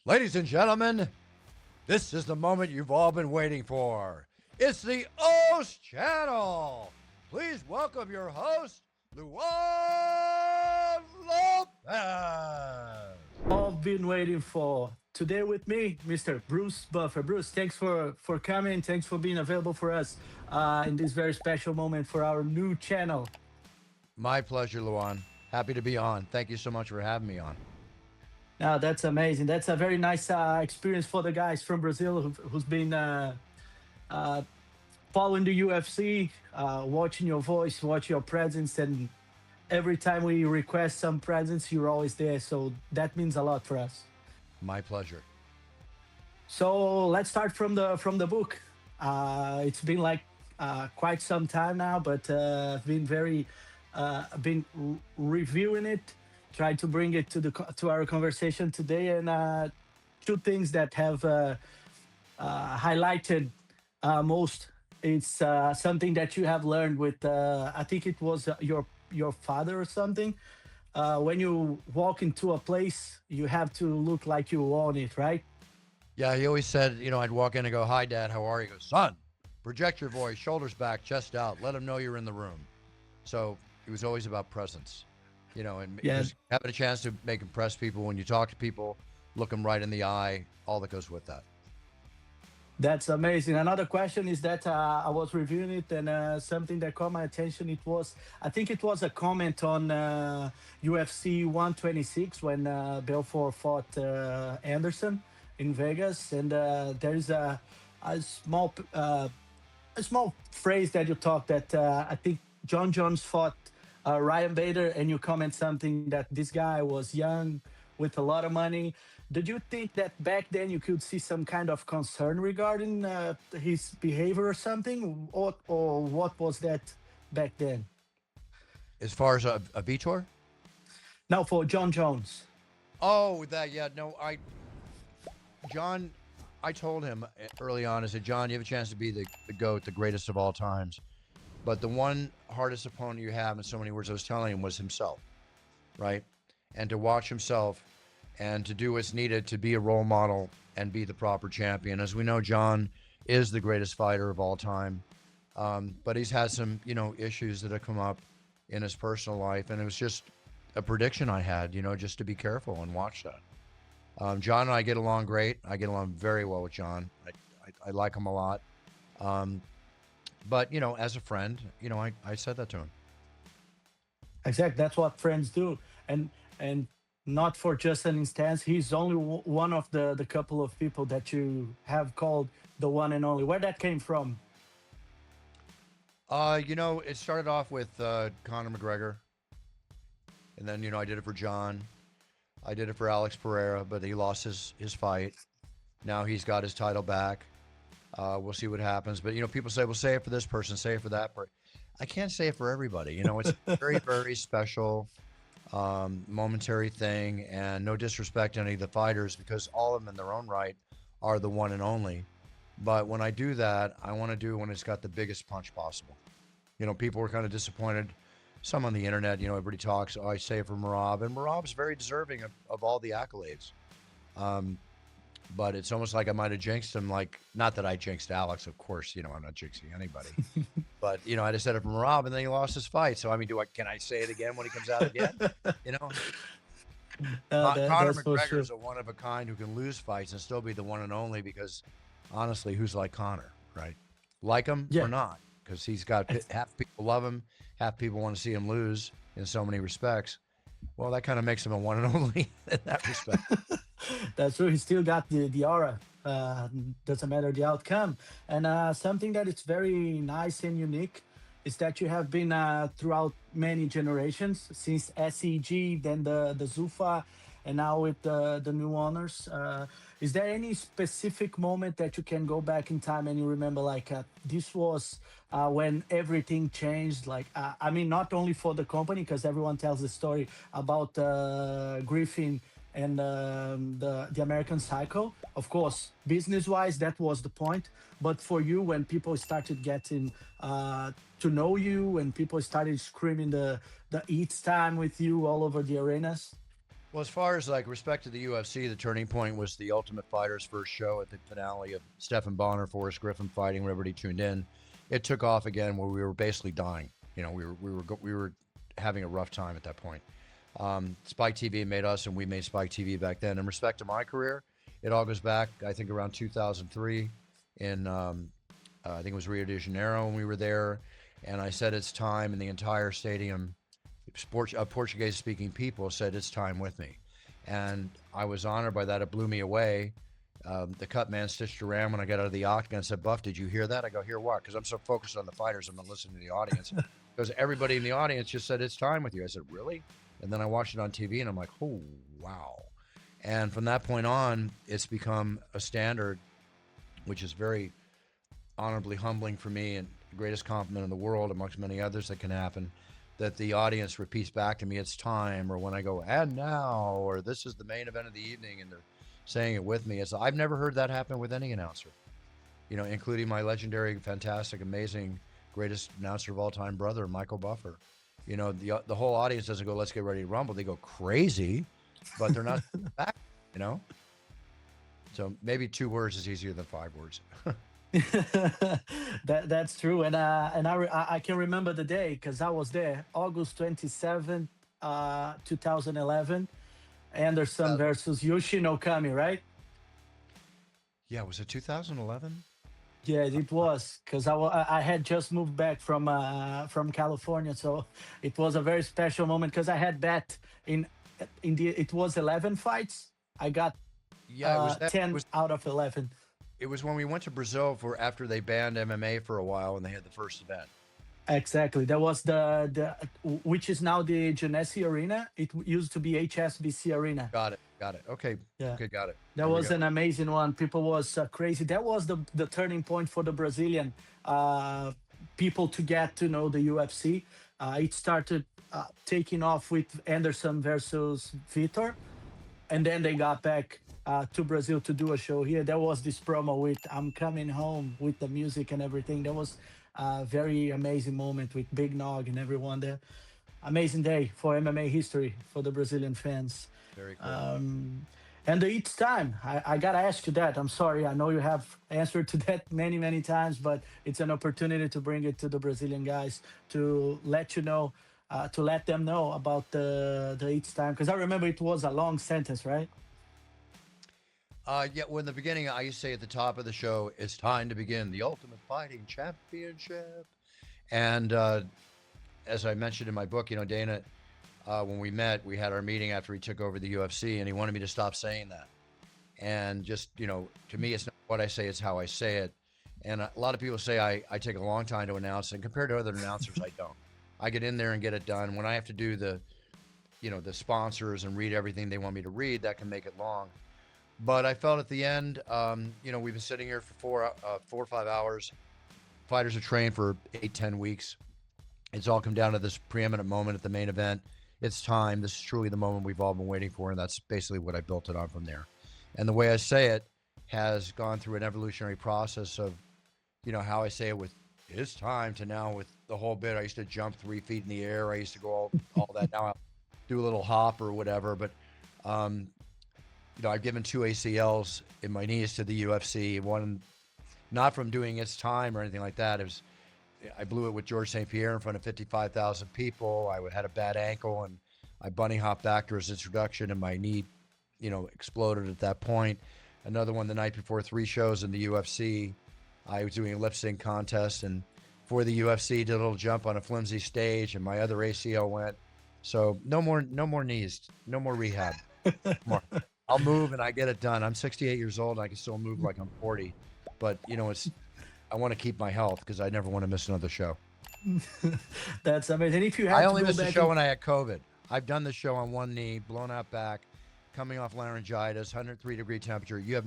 Ladies and gentlemen, this is the moment you've all been waiting for. It's the O's Channel. Please welcome your host, Luan Lopez. All been waiting for. Today with me, Mr. Bruce Buffer. Bruce, thanks for coming. Thanks for being available for us in this very special moment for our new channel. My pleasure, Luan. Happy to be on. Thank you so much for having me on. Now that's amazing. That's a very nice experience for the guys from Brazil who's been uh, following the UFC, watching your voice, watching your presence, and every time we request some presence, you're always there. So that means a lot for us. My pleasure. So let's start from the book. It's been like quite some time now, but I've been reviewing it, trying to bring it to to our conversation today, and two things that have highlighted most. It's something that you have learned with. I think it was your father or something. When you walk into a place, you have to look like you own it, right? Yeah, he always said, I'd walk in and go, "Hi, Dad, how are you?" He goes, "Son, project your voice, shoulders back, chest out. Let them know you're in the room." So it was always about presence, and Yeah, just having a chance to make impress people when you talk to people, look them right in the eye, all that goes with that. that's amazing. Another question is that I was reviewing it, and something that caught my attention. I think it was a comment on UFC 126 when Belfort fought Anderson in Vegas, and there's a a small phrase that you talk that I think John Jones fought Ryan Bader, and you comment something that this guy was young with a lot of money. Did you think that back then you could see some kind of concern regarding his behavior or something, or what was that back then? As far as a Vitor, Now for John Jones. oh, that yeah, no, John, I told him early on. I said, "John, you have a chance to be the goat, the greatest of all times. But the one hardest opponent you have, in so many words, I was telling him, was himself, right? And to watch himself and to do what's needed to be a role model and be the proper champion. As we know, John is the greatest fighter of all time, but he's had some, issues that have come up in his personal life, and it was just a prediction I had, just to be careful and watch that. John and I get along great. I get along very well with John. I like him a lot. Um, but as a friend, I said that to him. Exactly, that's what friends do, and not for just an instance. He's only one of the couple of people that you have called the one and only. Where that came from? It started off with Conor McGregor, and then I did it for John. I did it for Alex Pereira, but he lost his fight. Now he's got his title back. We'll see what happens. But people say, "Well, say it for this person, say it for that person." I can't say it for everybody. It's a very, very special, momentary thing, and no disrespect to any of the fighters, because all of them in their own right are the one and only. But when I do that, I want to do it when it's got the biggest punch possible. People were kind of disappointed. Some on the internet, everybody talks. Oh, I say it for Marab, and Marab's very deserving of all the accolades. Um, but it's almost like I might have jinxed him. Like, not that I jinxed Alex, of course. I'm not jinxing anybody. But I just said it from Rob, and then he lost his fight. So I mean, can I say it again when he comes out again? You know, Conor That's for McGregor sure. is a one of a kind who can lose fights and still be the one and only. Because honestly, who's like Conor, right? Like him or Yeah, not? Because he's got half people love him, half people want to see him lose in so many respects. Well, that kind of makes him a one and only in that respect. that's true. He still got the aura. Doesn't matter the outcome. And something that is very nice and unique is that you have been throughout many generations since SEG, then the Zufa, and now with the new owners. Is there any specific moment that you can go back in time and you remember, like, this was when everything changed? Like, I mean, not only for the company, because everyone tells the story about Griffin and the American Cycle. Of course, business wise, that was the point. But for you, when people started getting to know you, and people started screaming the eat time with you all over the arenas. Well, as far as like respect to the UFC, the turning point was the Ultimate Fighter's first show at the finale of Stephan Bonnar, Forrest Griffin fighting. Everybody tuned in. It took off again where we were basically dying. You know, we were having a rough time at that point. Spike TV made us, and we made Spike TV back then. In respect to my career, it all goes back, I think, around 2003 in, I think it was Rio de Janeiro when we were there. And I said it's time, and the entire stadium, Portuguese-speaking people said it's time with me. And I was honored by that. It blew me away. The cut man stitched around when I got out of the octagon and said, Buff, did you hear that? I go, hear what? Because I'm so focused on the fighters, I'm not listening to the audience. Because everybody in the audience just said, it's time with you. I said, really? And then I watched it on TV, and I'm like, oh, wow. And from that point on, it's become a standard, which is very honorably humbling for me and the greatest compliment in the world, amongst many others that can happen, that the audience repeats back to me, it's time, or when I go, and now, or this is the main event of the evening, and they're saying it with me. I've never heard that happen with any announcer, you know, including my legendary, fantastic, amazing, greatest announcer of all time, brother, Michael Buffer. You know, the whole audience doesn't go, let's get ready to rumble. They go crazy, but they're not back, you know? So maybe 2 words is easier than 5 words. That's true, and I can remember the day because I was there, August 27th, 2011, Anderson Uh, versus Yoshin Okami, right? yeah, was it 2011? Yeah, it was because I had just moved back from California, so it was a very special moment because I had bet in in the it was 11 fights. I got Yeah, it was that. 10 out of 11. It was when we went to Brazil for after they banned MMA for a while and they had the first event. Exactly. That was the which is now the Genesee Arena. Used to be HSBC Arena. Got it. Got it. Okay. Yeah. Okay. Got it. That There we was go. an amazing one. People was crazy. That was the turning point for the Brazilian uh, people to get to know the UFC. It started taking off with Anderson versus Vitor, and then they got back to Brazil to do a show here. There was this promo with "I'm coming home" with the music and everything. That was a very amazing moment with Big Nog and everyone there. Amazing day for MMA history for the Brazilian fans. Very cool. Um, and each time, I gotta ask you that. I'm sorry, I know you have answered to that many, many times, but it's an opportunity to bring it to the Brazilian guys to let you know, to let them know about the each time. Because I remember it was a long sentence, right? Yeah, well, in the beginning, I used to say at the top of the show, it's time to begin the Ultimate Fighting Championship. And as I mentioned in my book, you know, Dana, when we met, we had our meeting after he took over the UFC, and he wanted me to stop saying that. And just, you know, to me, it's not what I say, it's how I say it. And a lot of people say I take a long time to announce, and compared to other announcers, I don't. I get in there and get it done. When I have to do the, you know, the sponsors and read everything they want me to read, that can make it long. But I felt at the end, you know, we've been sitting here for 4 or 5 hours. Fighters have trained for 8, 10 weeks. It's all come down to this preeminent moment at the main event. It's time. This is truly the moment we've all been waiting for, and that's basically what I built it on from there. And the way I say it has gone through an evolutionary process of, you know, how I say it with it's time to now with the whole bit. I used to jump 3 feet in the air. I used to go all that. Now I'll do a little hop or whatever. But um, you know, I've given 2 ACLs in my knees to the UFC. One, not from doing its time or anything like that. It was, I blew it with George St. Pierre in front of 55,000 people. I had a bad ankle and I bunny hopped back to his introduction and my knee, you know, exploded at that point. Another one the night before 3 shows in the UFC. I was doing a lip sync contest and for the UFC did a little jump on a flimsy stage and my other ACL went. So no more knees, no more rehab. More. I'll move and I get it done. I'm 68 years old. And I can still move like I'm 40, but you know, I want to keep my health because I never want to miss another show. That's amazing. If you I had to only go missed a back show and when I had COVID. I've done the show on one knee, blown out back, coming off laryngitis, 103-degree temperature. You have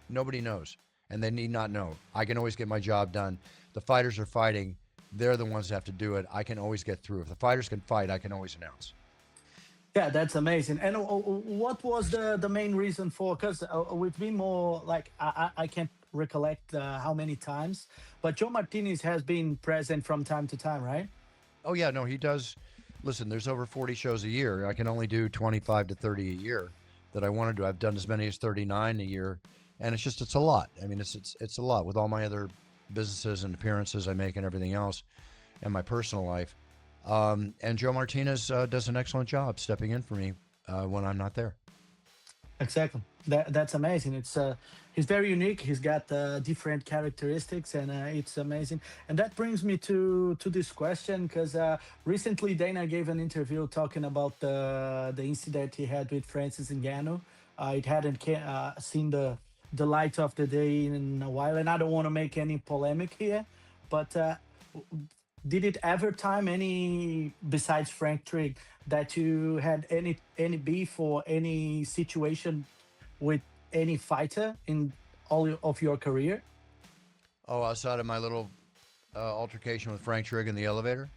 nobody knows, and they need not know. I can always get my job done. The fighters are fighting. They're the ones that have to do it. I can always get through. If the fighters can fight, I can always announce. yeah, that's amazing. And what was the main reason for? Because we've been more like I can't recollect how many times, but Joe Martinez has been present from time to time, right? Oh yeah, no, he does. Listen, there's over 40 shows a year. I can only do 25 to 30 a year that I want to do. I've done as many as 39 a year, and it's a lot. I mean, it's a lot with all my other businesses and appearances I make and everything else, and my personal life. And Joe Martinez does an excellent job stepping in for me when I'm not there. Exactly. That's amazing. It's he's very unique. He's got different characteristics, and it's amazing. And that brings me to this question because recently Dana gave an interview talking about the incident he had with Francis Ngannou. It hadn't seen the light of the day in a while, and I don't want to make any polemic here, but did it ever time any besides Frank Trigg that you had any beef or any situation with any fighter in of your career? Oh, outside of my little altercation with Frank Trigg in the elevator.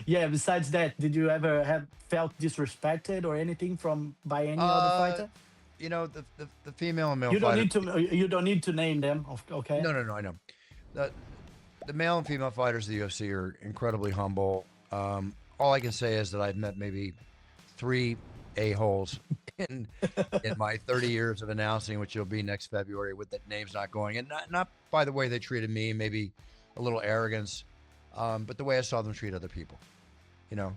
Yeah, besides that, did you ever have felt disrespected or anything from by any other Uh, fighter? the female and male You don't fighters. need to you don't need to name them, okay? No, no, no. I know. The the male and female fighters of the UFC are incredibly humble. All I can say is that I've met maybe three a-holes in in my 30 years of announcing, which will be next February, with that name's not going. And not by the way they treated me, maybe a little arrogance, but the way I saw them treat other people, you know,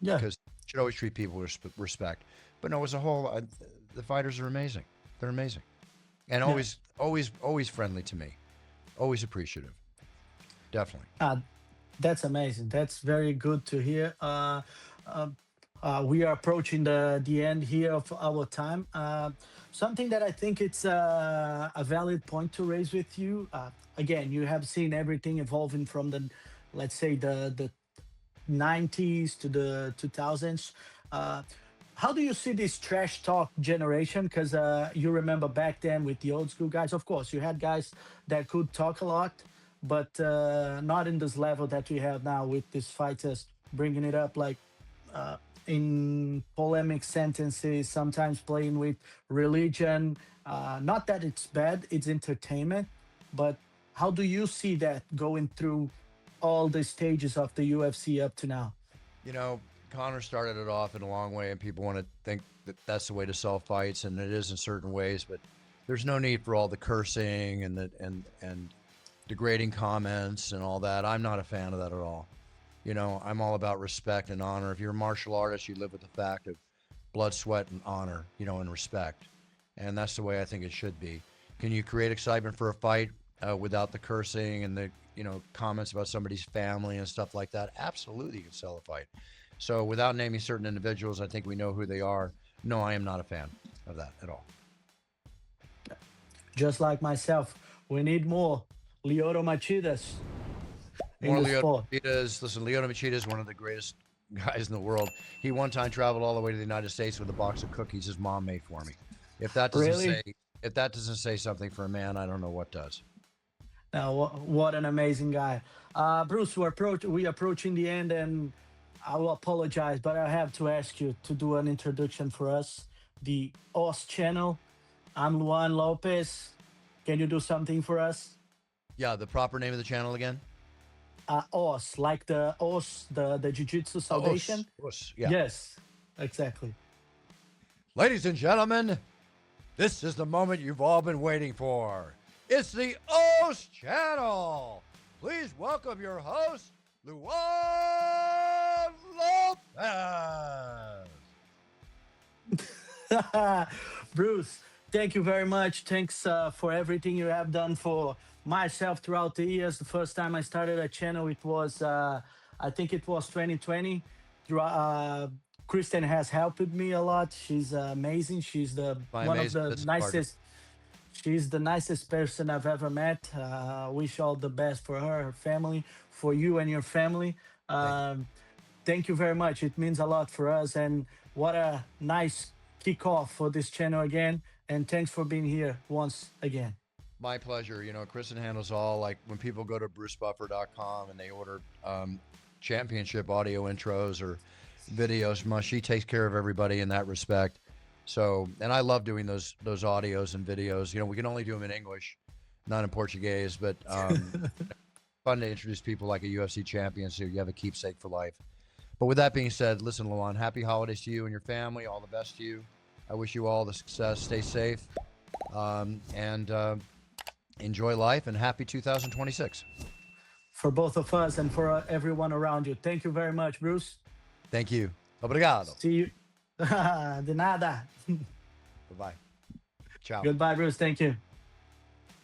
Yeah. because you should always treat people with respect. But no, as a whole, the fighters are amazing. They're amazing. And Yeah. always friendly to me. Always appreciative. Definitely. Uh, that's amazing. That's very good to hear. Uh, we are approaching the end here of our time. Something that I think it's a valid point to raise with you. Again, you have seen everything evolving from the, let's say the 90s to the 2000s. Uh, how do you see this trash talk generation? Because you remember back then with the old school guys, of course, you had guys that could talk a lot, but not in this level that we have now with these fighters bringing it up like uh, in polemic sentences, sometimes playing with religion. Not that it's bad, it's entertainment, but how do you see that going through all the stages of the UFC up to now? You know, Connor started it off in a long way, and people want to think that that's the way to sell fights, and it is in certain ways. But there's no need for all the cursing and and degrading comments and all that. I'm not a fan of that at all. I'm all about respect and honor. If you're a martial artist, you live with the fact of blood, sweat, and honor, and respect. And that's the way I think it should be. Can you create excitement for a fight without the cursing and the, comments about somebody's family and stuff like that? Absolutely, you can sell a fight. So without naming certain individuals, I think we know who they are. No, I am not a fan of that at all. Just like myself, we need more Lyoto Machidas in More the Lyoto sport. Machida. Listen, Lyoto Machida is one of the greatest guys in the world. He one time traveled all the way to the United States with a box of cookies his mom made for me. If that doesn't Really? say if that doesn't say something for a man, I don't know what does. Now, what an amazing guy. Bruce, we approaching the end, and I will apologize, but I have to ask you to do an introduction for us, the OS channel. I'm Luan Lopez. Can you do something for us? Yeah, the proper name of the channel again? OS, like the OS, the Jiu Jitsu Salvation. Yeah. Yes, exactly. Ladies and gentlemen, this is the moment you've all been waiting for. It's the OS channel. Please welcome your host, Luan Lopez. Bruce, thank you very much. Thanks for everything you have done for myself throughout the years. The first time I started a channel, it was, I think it was 2020. Kristen has helped me a lot. She's amazing. She's the My one of amazing the business partner. nicest. She's the nicest person I've ever met. Wish all the best for her family, for you and your family. Thank you. Um, thank you very much. It means a lot for us. And what a nice kickoff for this channel again. And thanks for being here once again. My pleasure. Kristen handles all, like when people go to brucebuffer.com and they order championship audio intros or videos from us, she takes care of everybody in that respect. So, and I love doing those audios and videos. We can only do them in English, not in Portuguese, but fun to introduce people like a UFC champion, so you have a keepsake for life. But with that being said, listen, Luan, happy holidays to you and your family. All the best to you. I wish you all the success. Stay safe, and enjoy life. And happy 2026. For both of us and for everyone around you. Thank you very much, Bruce. Thank you. Obrigado. See you. De nada. Bye bye. Ciao. Goodbye, Bruce. Thank you.